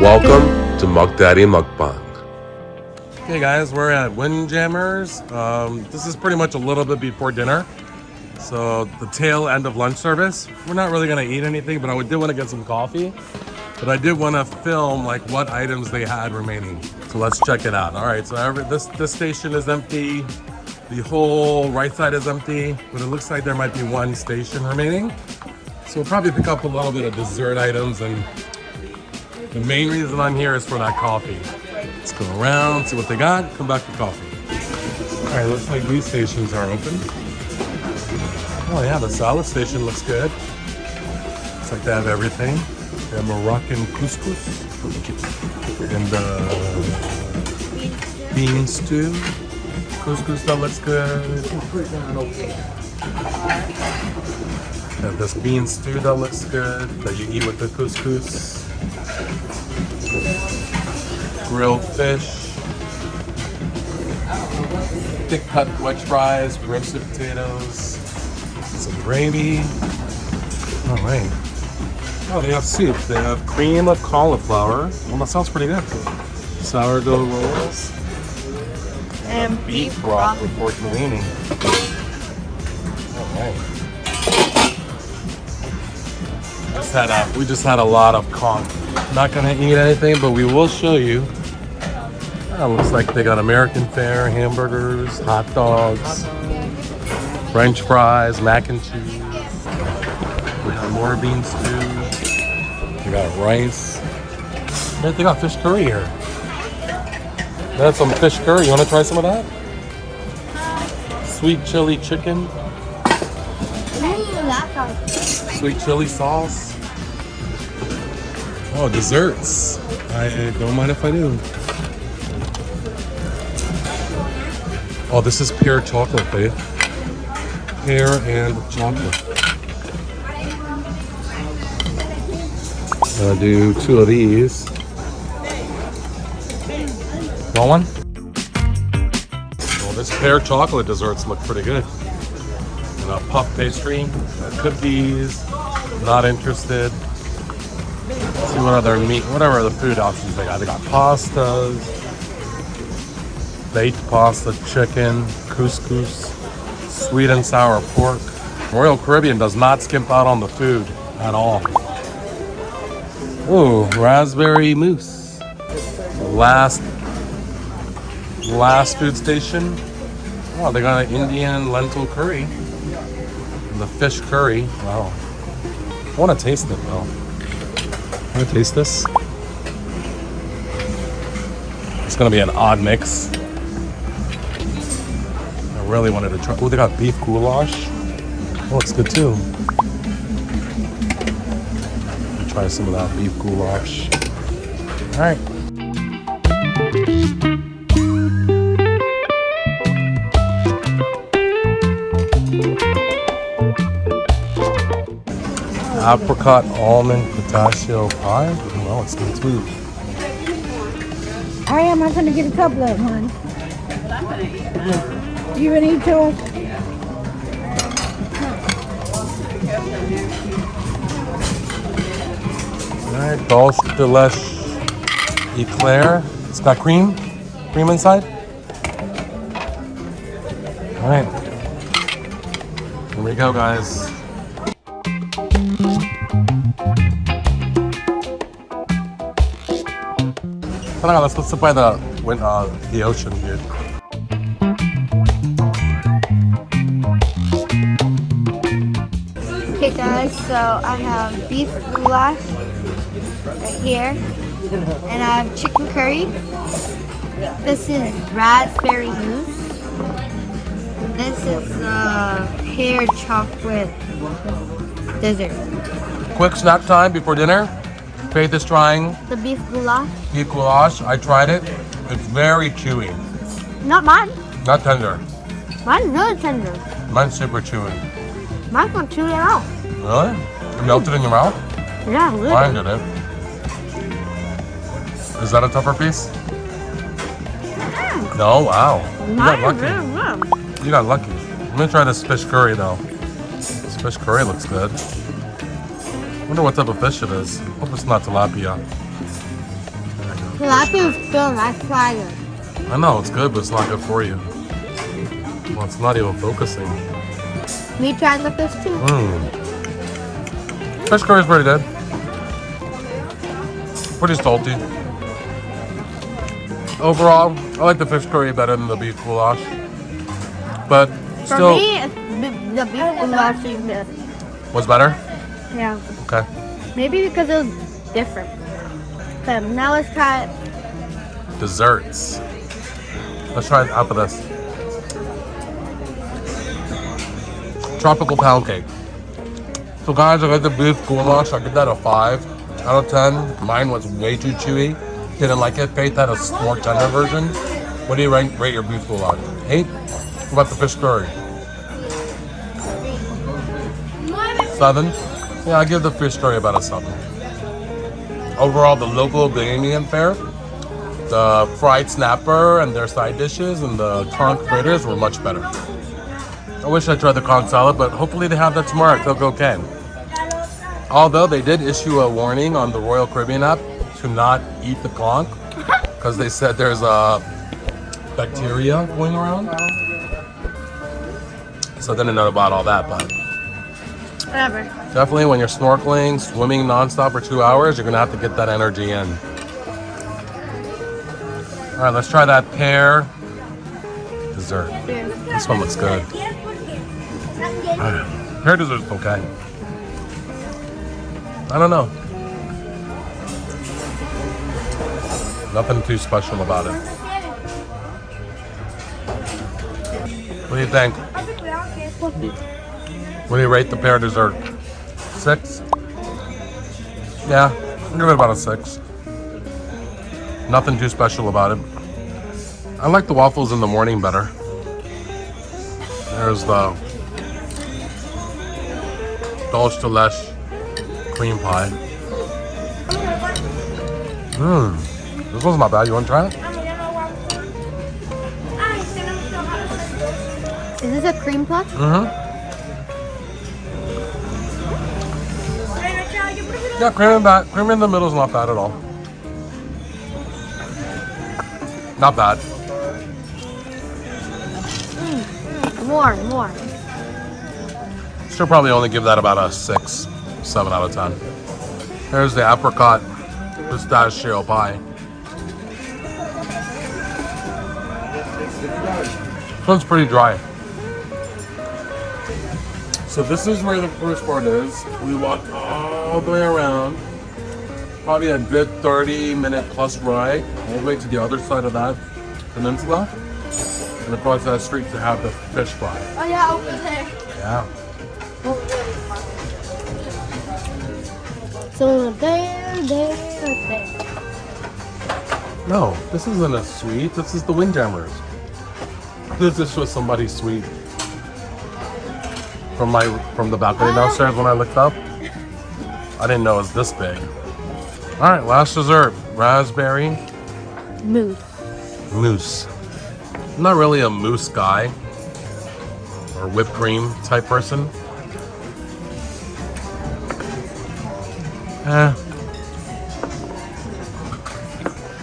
Welcome to Mukbang. Hey guys, we're at Windjammers. This is pretty much a little bit before dinner. So the tail end of lunch service. We're not really gonna eat anything, but I did want to get some coffee. But I did want to film like what items they had remaining. So let's check it out. All right, so this station is empty. The whole right side is empty, but it looks like there might be one station remaining. So we'll probably pick up a little bit of dessert items, and the main reason I'm here is for that coffee. Let's go around, see what they got, come back for coffee. All right, looks like these stations are open. Oh yeah, the salad station looks good. Looks like they have everything. They have Moroccan couscous and bean stew. Couscous, that looks good. Have this bean stew that looks good, that you eat with the couscous. Grilled fish. Thick cut wedge fries, roasted potatoes, some gravy. All right. Oh, they have soup. They have cream of cauliflower. Well, that sounds pretty good. Sourdough rolls. And beef broth with porcini. All right. We just had a lot of conch. Not gonna eat anything, but we will show you. Looks like they got American fare, hamburgers, hot dogs, French fries, mac and cheese. We got more bean stew. We got rice. They got fish curry here. They had some fish curry. You want to try some of that? Sweet chili chicken. Sweet chili sauce. Oh, desserts. I don't mind if I do. Oh, this is pear chocolate, babe. Pear and chocolate. I'll do 2 of these. Want one? Well, this pear chocolate desserts look pretty good. And a puff pastry, cookies. Not interested. Let's see what other meat, whatever the food options they got. They got pastas, baked pasta, chicken, couscous, sweet and sour pork. Royal Caribbean does not skimp out on the food at all. Ooh, raspberry mousse. Last food station. Oh, they got an Indian lentil curry. And the fish curry. Wow. I want to taste it though. I'm gonna taste this. It's gonna be an odd mix. I really wanted to try. Oh, they got beef goulash. Oh, looks good too. Let me try some of that beef goulash. All right. Apricot almond pistachio pie. Well, it's good too. I am. I'm gonna get a couple of them, hon. You gonna eat yours? All right, dulce de leche eclair. It's got cream inside. All right, here we go, guys. Let's sit by the ocean here. Okay guys, so I have beef goulash right here, and I have chicken curry. This is raspberry mousse. This is pear chocolate dessert. Quick snack time before dinner. Faith is trying The beef goulash. beef goulash. I tried it. It's very chewy. Not mine. Not tender. Mine's really tender. Mine's super chewy. Mine's not chewy at all. Really? It melted in your mouth? Yeah, really. Mine did it. Is that a tougher piece? No? Wow. You got lucky. Really good. You got lucky. I'm gonna try this fish curry though. This fish curry looks good. Wonder what type of fish it is. Hope it's not tilapia. Tilapia is still nice fire. I know it's good, but it's not good for you. Well, it's not even focusing. Me trying the fish too. Fish curry is pretty good. Pretty salty. Overall, I like the fish curry better than the beef goulash. But For still, me, the beef goulash is good. was better. Yeah. Okay. Maybe because it was different. Okay, now let's try it. Desserts. Let's try half of this. Tropical pound cake. So guys, I got the beef goulash. I give that a 5 out of 10. Mine was way too chewy. Didn't like it. Faith had a more tender version. What do you rate your beef goulash? 8? What about the fish curry? 7? Yeah, I give the fish curry about a 7. Overall, the local Bahamian fare, the fried snapper and their side dishes and the conch fritters were much better. I wish I tried the conch salad, but hopefully they have that tomorrow at Coco Ken. Although they did issue a warning on the Royal Caribbean app to not eat the conch because they said there's a bacteria going around. So I didn't know about all that, but Whatever. definitely when you're snorkeling, swimming nonstop for 2 hours, you're gonna have to get that energy in. All right, let's try that pear dessert. This one looks good. Pear dessert's okay. I don't know. Nothing too special about it. What do you think? What do you rate the pear dessert? 6? Yeah, I'll give it about a 6. Nothing too special about it. I like the waffles in the morning better. There's the Dulce de Leche cream pie. This one's not bad. You want to try it? Is this a cream puff? Yeah, cream in the middle is not bad at all. Not bad. More. Should probably only give that about a 6, 7 out of 10. There's the apricot pistachio pie. This one's pretty dry. So this is where the first part is. We walked all the way around. Probably a good 30-minute plus ride all the way to the other side of that peninsula. And across that street to have the fish fry. Oh yeah, over there. Yeah. So there. No, this isn't a suite. This is the Windjammers. This was somebody's suite. From the balcony downstairs when I looked up. I didn't know it was this big. All right, last dessert. Raspberry mousse. I'm not really a mousse guy or whipped cream type person.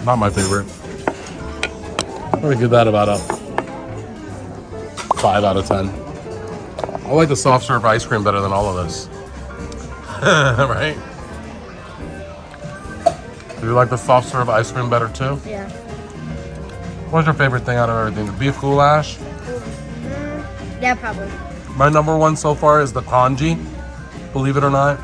Not my favorite. I'm gonna give that about a 5 out of 10. I like the soft serve ice cream better than all of this. Right? Do you like the soft serve ice cream better too? Yeah. What's your favorite thing out of everything? The beef goulash? Yeah, probably. My number one so far is the congee. Believe it or not.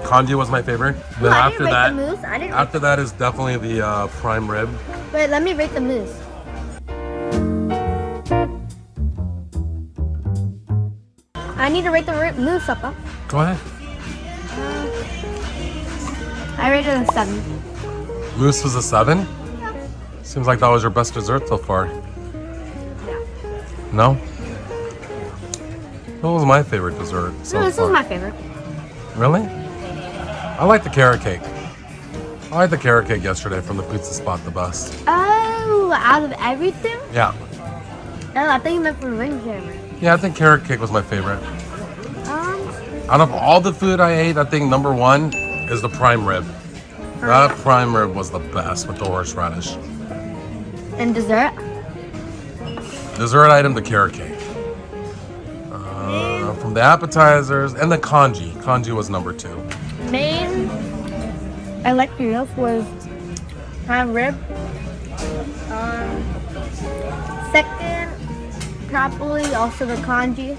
Congee was my favorite. Then I after didn't rate that, the mousse. I didn't after that is definitely the prime rib. Wait, let me rate the mousse. I need to rate the mousse, Papa. Go ahead. I rated it a 7. Mousse was a 7? Seems like that was your best dessert so far. Yeah. No? What was my favorite dessert so No, this far? is my favorite. Really? I like the carrot cake. I like the carrot cake yesterday from the pizza spot the best. Oh, out of everything? Yeah. Oh, I think you meant for Windjammer. Yeah, I think carrot cake was my favorite. Out of all the food I ate, I think number one is the prime rib. That prime rib was the best with the horseradish. And dessert? Dessert item, the carrot cake. From the appetizers and the congee. Congee was number 2. Main I liked enough was prime rib. Second, probably also the congee.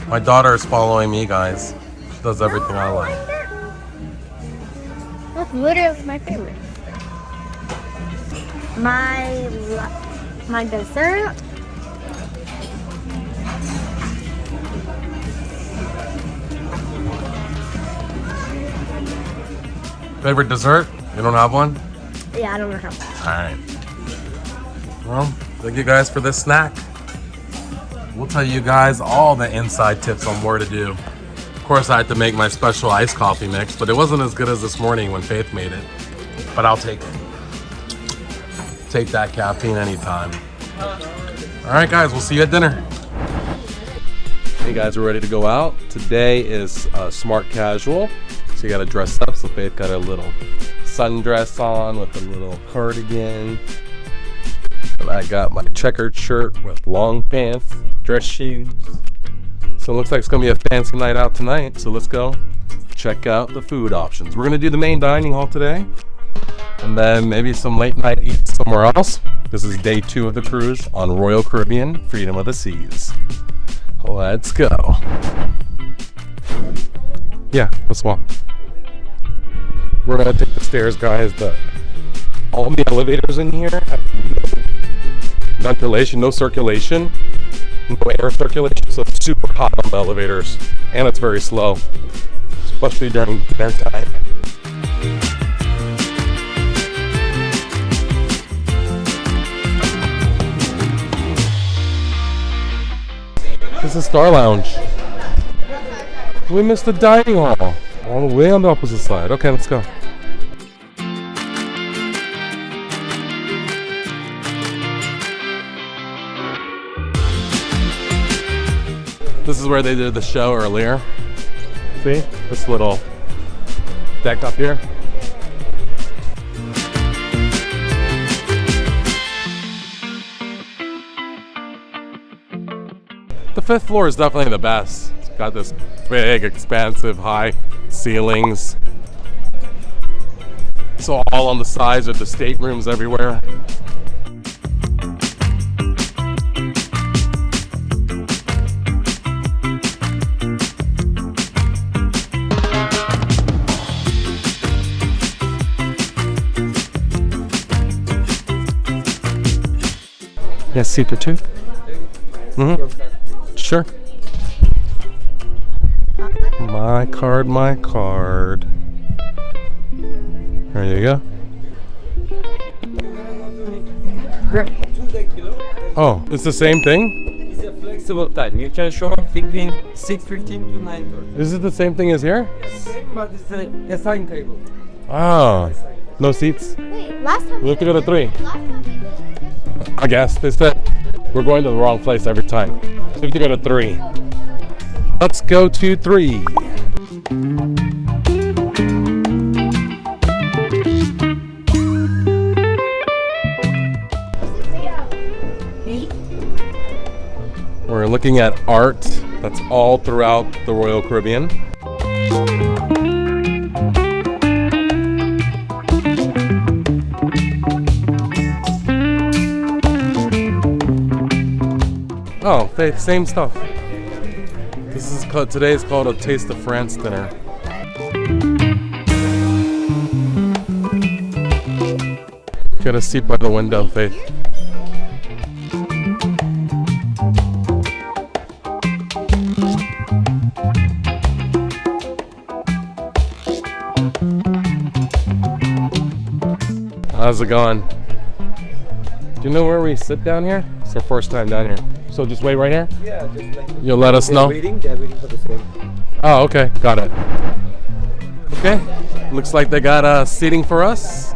My daughter is following me, guys. She does everything I like. That's literally my favorite. My dessert. Favorite dessert? You don't have one? Yeah, I don't know how. Alright. Well, thank you guys for this snack. We'll tell you guys all the inside tips on where to do. Of course, I had to make my special iced coffee mix, but it wasn't as good as this morning when Faith made it. But I'll take it. Take that caffeine anytime. Alright guys, we'll see you at dinner. Hey guys, we're ready to go out. Today is smart casual. So you gotta dress up. So Faith got a little sundress on with a little cardigan. And I got my checkered shirt with long pants, dress shoes. So it looks like it's gonna be a fancy night out tonight. So let's go check out the food options. We're gonna do the main dining hall today. And then maybe some late night eats somewhere else. This is day 2 of the cruise on Royal Caribbean, Freedom of the Seas. Let's go. Yeah, let's walk. We're gonna take the stairs, guys. All the elevators in here have no ventilation, no circulation, no air circulation, so it's super hot on the elevators, and it's very slow, especially during dinner time. This is Star Lounge. We missed the dining hall. All the way on the opposite side. Okay, let's go. This is where they did the show earlier. See? This little deck up here. The 5th floor is definitely the best. It's got this big, expansive, high ceilings. So all on the sides of the staterooms everywhere. Yes, seat or 2? Mm-hmm. Sure. My card, my card. There you go. Oh, it's the same thing? It's a flexible time. You can show between 6:15 to 9:30. Is it the same thing as here? Yes, but it's a assigned table. Ah, no seats? Wait, last time We have to go to 3. Last time we did. I guess they said we're going to the wrong place every time. So we have to go to 3. Let's go to 3. We're looking at art that's all throughout the Royal Caribbean. Oh, same stuff. This is called, today is called a Taste of France dinner. Get a seat by the window, Faith. How's it going? Do you know where we sit down here? It's our first time down here. So just wait right here? Yeah, just like You'll let us know? they're waiting for the same. Oh, okay. Got it. Okay. Looks like they got seating for us.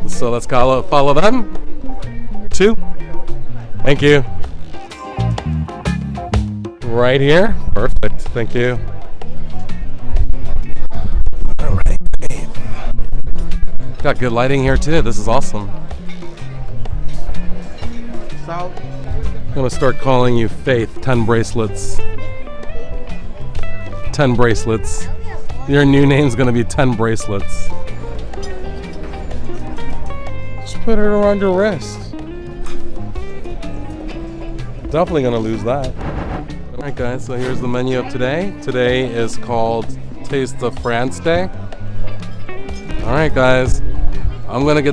So let's follow them. 2. Thank you. Right here. Perfect. Thank you. All right. Got good lighting here too. This is awesome. Salt. I'm gonna start calling you Faith. 10 bracelets. 10 bracelets. Your new name's gonna be 10 bracelets. Just put it around your wrist. Definitely gonna lose that. Alright guys, so here's the menu of today. Today is called Taste of France Day. Alright guys, I'm getting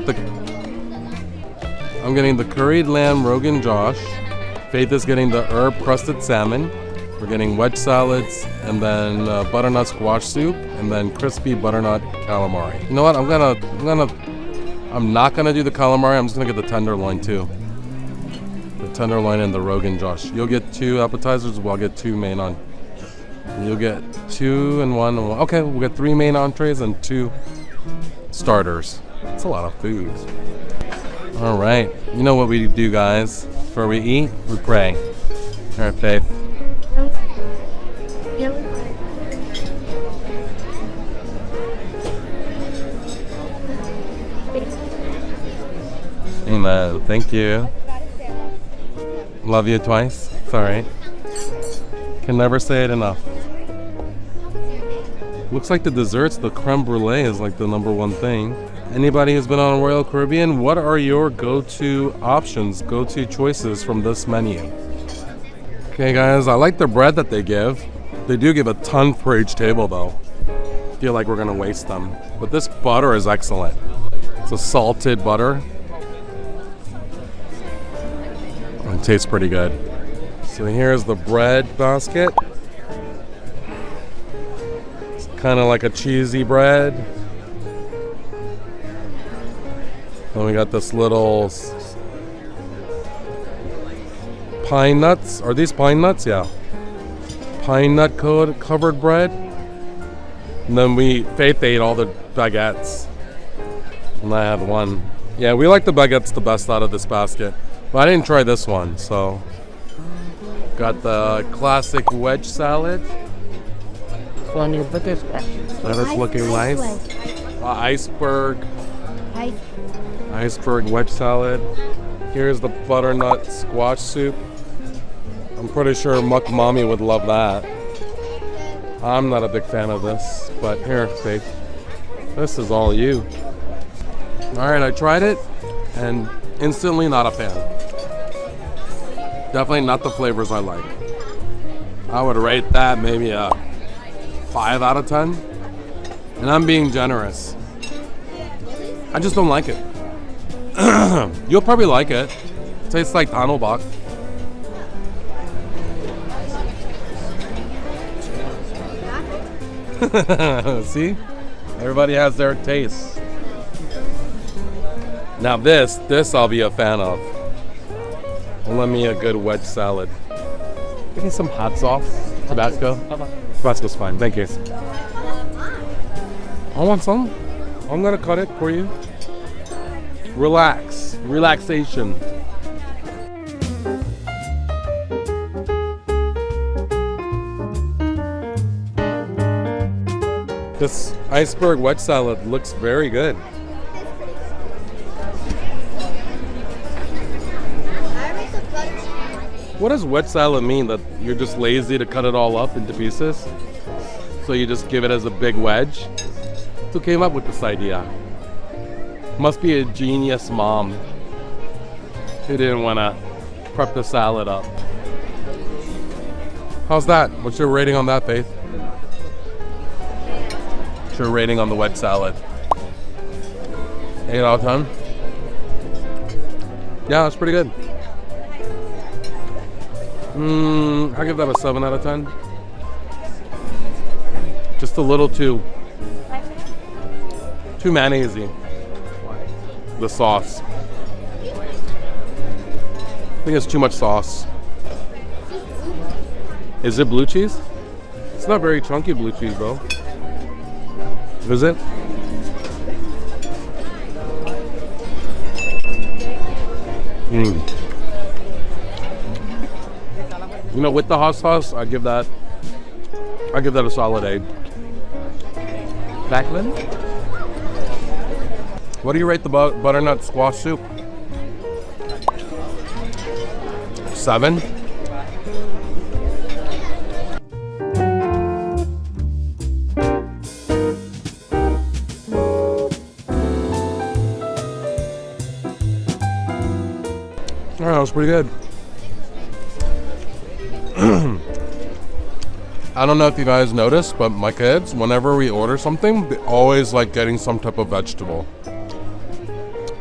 the curried lamb Rogan Josh. Faith is getting the herb crusted salmon. We're getting wedge salads and then butternut squash soup and then crispy butternut calamari. You know what? I'm not gonna do the calamari. I'm just gonna get the tenderloin too. The tenderloin and the Rogan Josh. You'll get 2 appetizers. I'll get 2 main on. You'll get 2 and 1 and 1. Okay, we'll get 3 main entrees and 2 starters. That's a lot of food. All right. You know what we do, guys? Before we eat, we pray. All right, Faith. Amen. Thank you. Love you twice. It's alright. Can never say it enough. Looks like the desserts, the creme brulee is like the #1 thing. Anybody who's been on Royal Caribbean, what are your go-to options, go-to choices from this menu? Okay guys, I like the bread that they give. They do give a ton for each table though. I feel like we're gonna waste them. But this butter is excellent. It's a salted butter. It tastes pretty good. So here's the bread basket. It's kind of like a cheesy bread. Then we got this little pine nuts. Are these pine nuts? Yeah. Pine nut covered bread. And then Faith ate all the baguettes. And I had one. Yeah, we like the baguettes the best out of this basket. But I didn't try this one, so. Got the classic wedge salad. That is looking nice. Iceberg wedge salad. Here's the butternut squash soup. I'm pretty sure Muck Mommy would love that. I'm not a big fan of this, but here, Faith. This is all you. Alright, I tried it, and instantly not a fan. Definitely not the flavors I like. I would rate that maybe a 5 out of 10. And I'm being generous. I just don't like it. You'll probably like it. It tastes like Tanelbach. See? Everybody has their taste. Now this I'll be a fan of. Let me a good wedge salad. Give me some hot sauce. Tabasco. Tabasco's fine. Thank you. I want some. I'm gonna cut it for you. Relax. Relaxation. This iceberg wedge salad looks very good. What does wedge salad mean? That you're just lazy to cut it all up into pieces? So you just give it as a big wedge? Who came up with this idea? Must be a genius mom who didn't want to prep the salad up. How's that? What's your rating on that, Faith? What's your rating on the wedge salad? 8 out of 10? Yeah, that's pretty good. I give that a 7 out of 10. Just a little too mayonnaisey. The sauce. I think it's too much sauce. Is it blue cheese? It's not very chunky blue cheese though. Is it? You know, with the hot sauce, I give that a solid 8. Blackman? What do you rate the butternut squash soup? 7? Oh, that was pretty good. I don't know if you guys noticed, but my kids, whenever we order something, they always like getting some type of vegetable.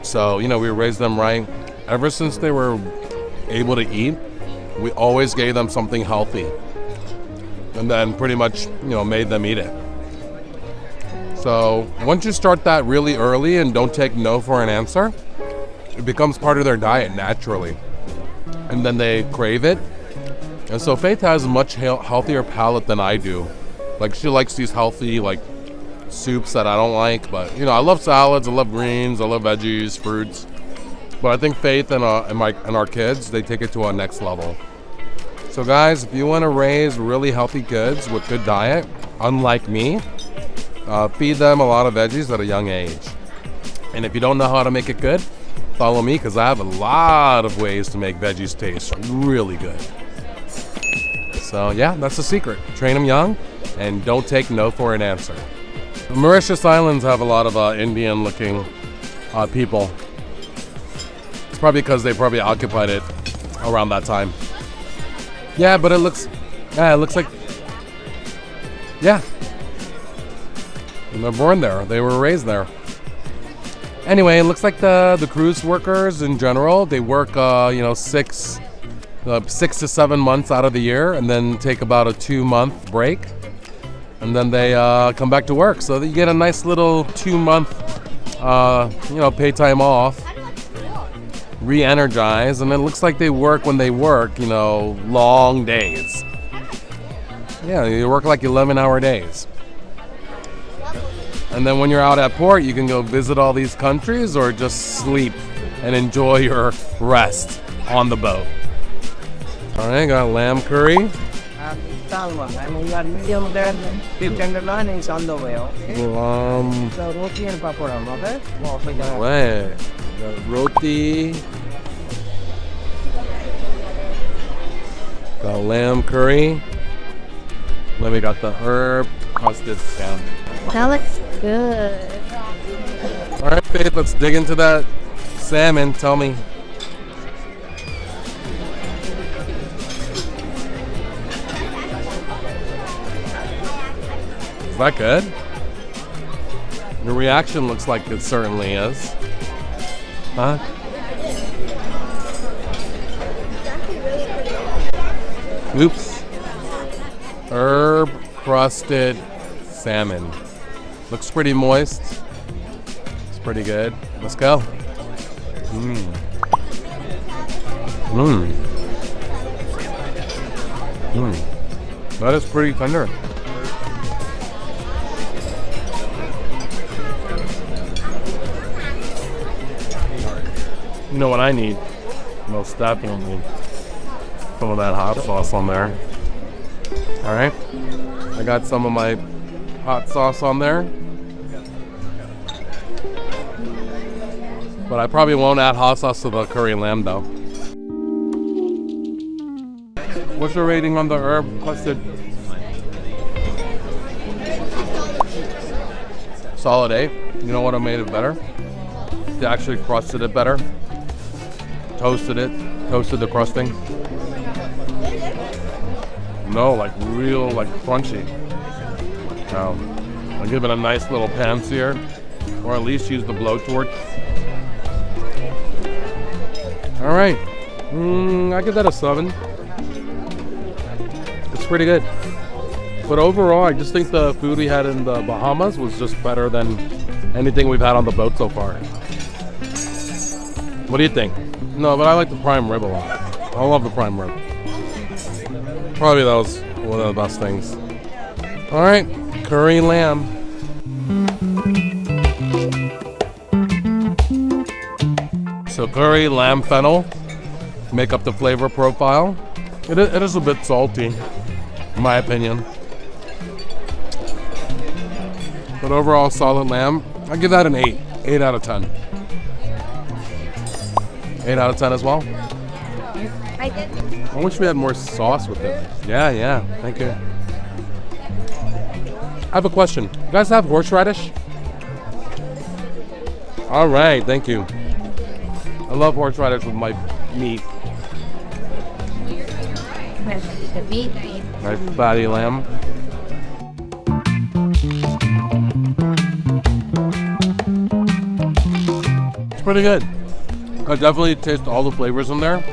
So, you know, we raised them right. Ever since they were able to eat, we always gave them something healthy. And then pretty much, you know, made them eat it. So once you start that really early and don't take no for an answer, it becomes part of their diet naturally. And then they crave it. And so Faith has a much healthier palate than I do. Like, she likes these healthy, like, soups that I don't like. But, you know, I love salads, I love greens, I love veggies, fruits. But I think Faith and our kids, they take it to a next level. So guys, if you want to raise really healthy kids with good diet, unlike me, feed them a lot of veggies at a young age. And if you don't know how to make it good, follow me, because I have a lot of ways to make veggies taste really good. So yeah, that's the secret. Train them young and don't take no for an answer. The Mauritius Islands have a lot of Indian-looking people. It's probably because they probably occupied it around that time. Yeah, but it looks like, yeah. And they're born there. They were raised there. Anyway, it looks like the cruise workers in general, they work, 6 to 7 months out of the year, and then take about a 2-month break, and then they come back to work. So that you get a nice little 2-month, pay time off, re-energize, and it looks like they work when they work, long days. Yeah, you work like 11-hour days. And then when you're out at port, you can go visit all these countries or just sleep and enjoy your rest on the boat. All right, got lamb curry. Salmon, and we got medium there. Beef tenderloin is on the way, okay? So roti and pakoram, okay? Right. Got roti. Got lamb curry. Then we got the herb crusted salmon. That looks good. All right, Faith, let's dig into that salmon. Tell me. Is that good? Your reaction looks like it certainly is. Huh? Oops. Herb crusted salmon. Looks pretty moist. It's pretty good. Let's go. That is pretty tender. You know what I need? Most definitely some of that hot sauce on there. All right, I got some of my hot sauce on there, but I probably won't add hot sauce to the curry lamb though. What's your rating on the herb crusted? Solid A. You know what made it better? They actually crusted it better. Toasted the crusting. No, like real, like crunchy. Now, I'll give it a nice little pan sear, or at least use the blowtorch. All right, I give that a 7. It's pretty good. But overall, I just think the food we had in the Bahamas was just better than anything we've had on the boat so far. What do you think? No, but I like the prime rib a lot. I love the prime rib. Probably that was one of the best things. All right, curry lamb. So curry, lamb, fennel make up the flavor profile. It is a bit salty, in my opinion. But overall, solid lamb. I give that an 8 8 out of 10. 8 out of 10 as well. I did. I wish we had more sauce with it. Yeah. Thank you. I have a question. You guys have horseradish? All right, thank you. I love horseradish with my meat. The meat. My fatty lamb. It's pretty good. I definitely taste all the flavors in there.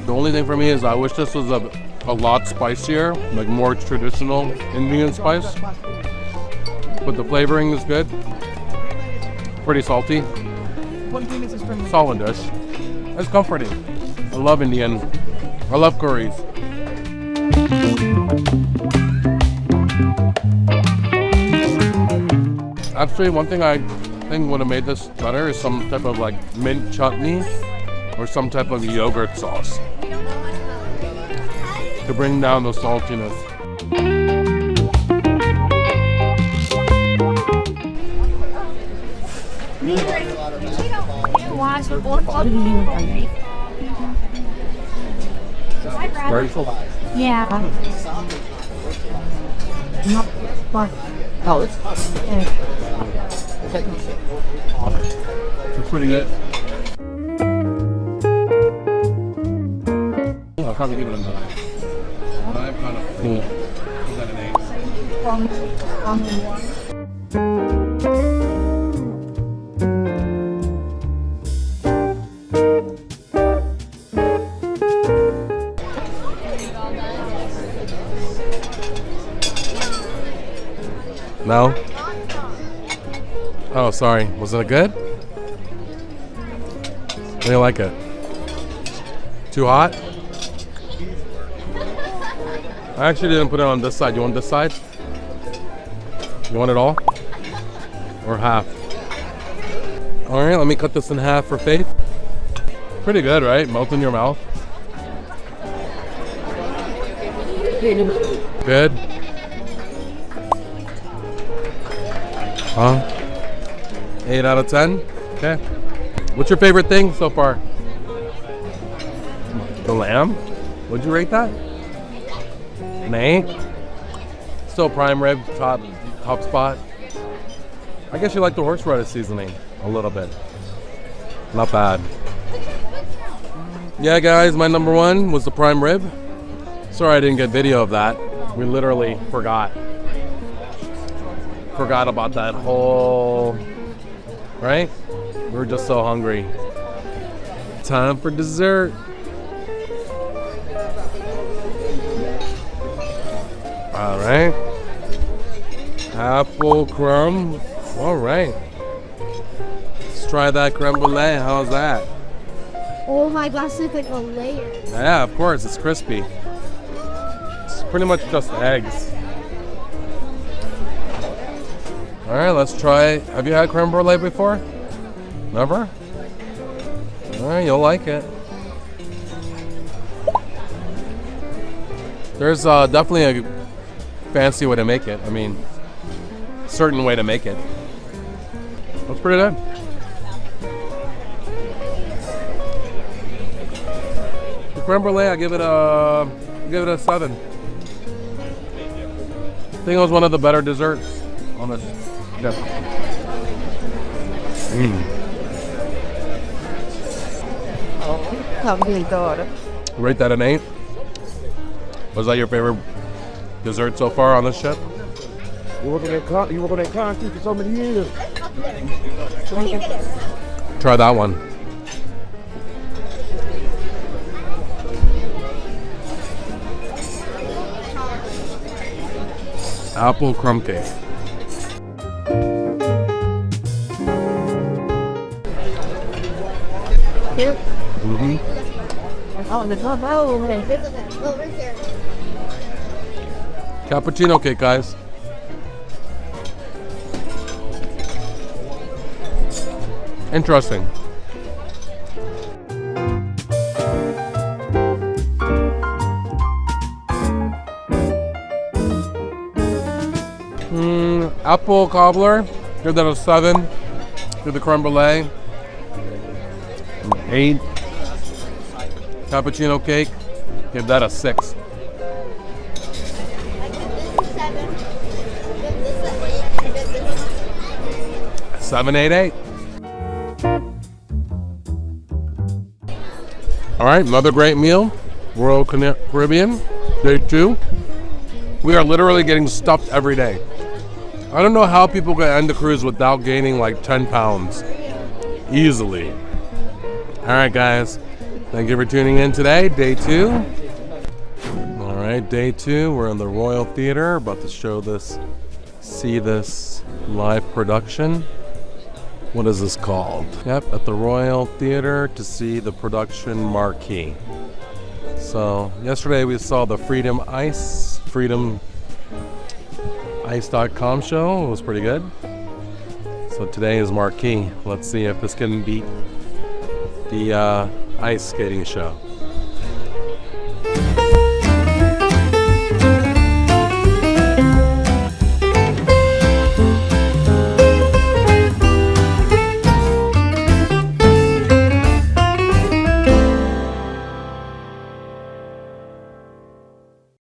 The only thing for me is I wish this was a lot spicier, like more traditional Indian spice. But the flavoring is good. Pretty salty. Solid dish. It's comforting. I love Indian. I love curries. Actually, one thing I think would have made this better is some type of like mint chutney or some type of yogurt sauce to bring down the saltiness. Very full. Yeah. It's pretty good. I'll probably give it a 9. 9 kind of full. Is that an 8? No? Oh, sorry. Was it good? How do you like it? Too hot? I actually didn't put it on this side. You want this side? You want it all? Or half? Alright, let me cut this in half for Faith. Pretty good, right? Melt in your mouth. Good. Huh? 8 out of 10? Okay. What's your favorite thing so far? The lamb? Would you rate that? An 8? Still prime rib, top spot. I guess you like the horseradish seasoning a little bit. Not bad. Yeah, guys, my number 1 was the prime rib. Sorry I didn't get video of that. We literally forgot about that whole, right? We were just so hungry. Time for dessert. All right. Apple crumb. All right. Let's try that creme brulee. How's that? Oh my gosh, it's like a layer. Yeah, of course. It's crispy. It's pretty much just eggs. All right, let's try. Have you had creme brulee before? Never? All right, you'll like it. There's definitely a fancy way to make it. I mean, certain way to make it. That's pretty good. The creme brulee, I give it a 7. I think it was one of the better desserts on this. Yeah. Rate that an 8. Was that your favorite dessert so far on this trip? You working at concrete for so many years. Try that one. Apple crumb cake. Mm-hmm. Oh, the top. Oh, okay. Over here. Cappuccino cake, guys. Interesting. Apple cobbler, give that a 7. to the creme brulee. 8. Cappuccino cake, give that a 6. Seven, 8, 8. All right, another great meal. Royal Caribbean, day 2. We are literally getting stuffed every day. I don't know how people can end the cruise without gaining like 10 pounds. Easily. All right, guys. Thank you for tuning in today, day 2. All right, day 2. We're in the Royal Theater, about to see this live production. What is this called? Yep, at the Royal Theater to see the production Marquee. So yesterday we saw the FreedomIce.com show. It was pretty good. So today is Marquee. Let's see if this can beat the ice skating show.